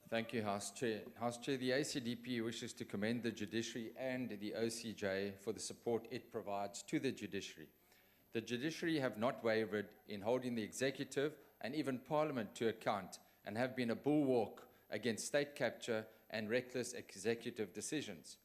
Thank you, House Chair. House Chair, the ACDP wishes to commend the Judiciary and the OCJ for the support it provides to the Judiciary. The Judiciary have not wavered in holding the Executive and even Parliament to account and have been a bulwark against state capture and reckless executive decisions.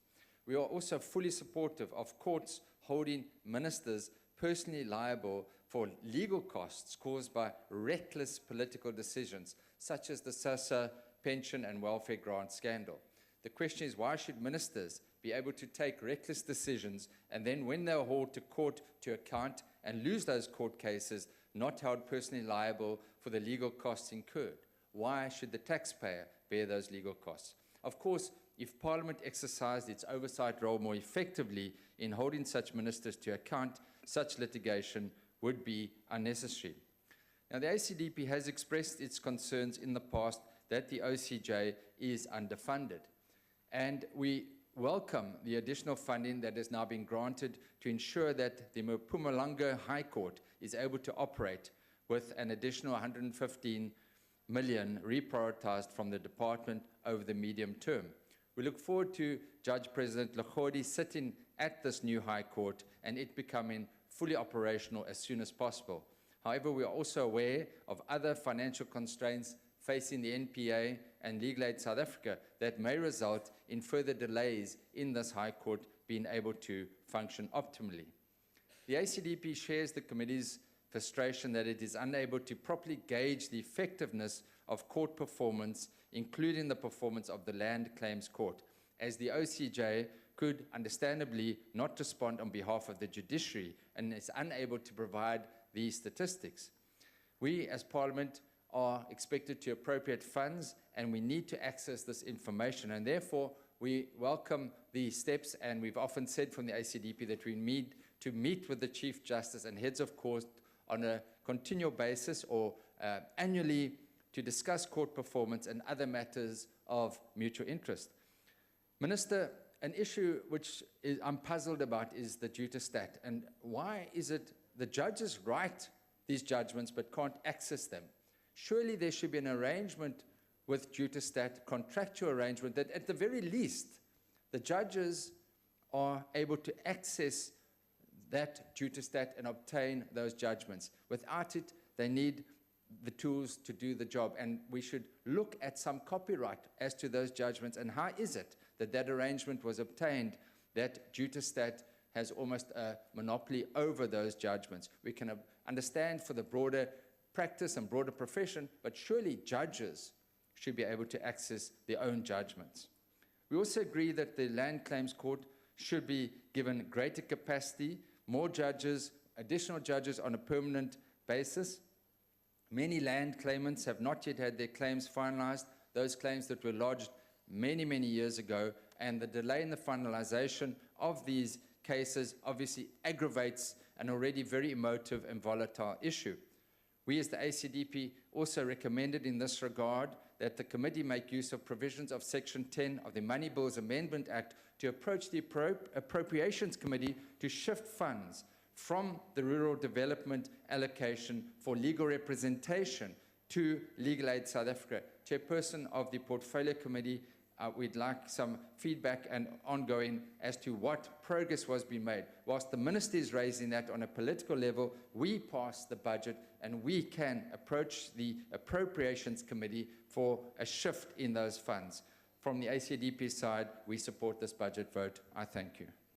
We are also fully supportive of courts holding ministers personally liable for legal costs caused by reckless political decisions, such as the SASSA pension and welfare grant scandal. The question is, why should ministers be able to take reckless decisions and then, when they are hauled to court to account and lose those court cases, not held personally liable for the legal costs incurred? Why should the taxpayer bear those legal costs? Of course, if Parliament exercised its oversight role more effectively in holding such ministers to account, such litigation would be unnecessary. Now, the ACDP has expressed its concerns in the past that the OCJ is underfunded, and we welcome the additional funding that has now been granted to ensure that the Mpumalanga High Court is able to operate with an additional 115 million reprioritised from the department over the medium term. We look forward to Judge President Lauded sitting at this new High Court and it becoming fully operational as soon as possible. However, we are also aware of other financial constraints facing the NPA and Legal Aid South Africa that may result in further delays in this High Court being able to function optimally. The ACDP shares the committee's frustration that it is unable to properly gauge the effectiveness of court performance, including the performance of the Land Claims Court, as the OCJ could understandably not respond on behalf of the Judiciary and is unable to provide these statistics. We as Parliament are expected to appropriate funds and we need to access this information, and therefore we welcome the steps, and we've often said from the ACDP that we need to meet with the Chief Justice and heads of court on a continual basis or annually to discuss court performance and other matters of mutual interest. Minister, an issue which I'm puzzled about is the judicial, and why is it the judges write these judgments but can't access them? Surely there should be an arrangement with judicial, contractual arrangement, that at the very least the judges are able to access that judicial and obtain those judgments. Without it, they need the tools to do the job, and we should look at some copyright as to those judgments and how is it that that arrangement was obtained, that judicial has almost a monopoly over those judgments. We can understand for the broader practice and broader profession, but surely judges should be able to access their own judgments. We also agree that the Land Claims Court should be given greater capacity, more judges, additional judges on a permanent basis. Many land claimants have not yet had their claims finalized, those claims that were lodged many, many years ago, and the delay in the finalization of these cases obviously aggravates an already very emotive and volatile issue. We as the ACDP also recommended in this regard that the committee make use of provisions of Section 10 of the Money Bills Amendment Act to approach the Appropriations Committee to shift funds from the rural development allocation for legal representation to Legal Aid South Africa. Chairperson of the Portfolio Committee, we'd like some feedback and ongoing as to what progress was being made. Whilst the Minister is raising that on a political level, we pass the budget and we can approach the Appropriations Committee for a shift in those funds. From the ACDP side, we support this budget vote. I thank you.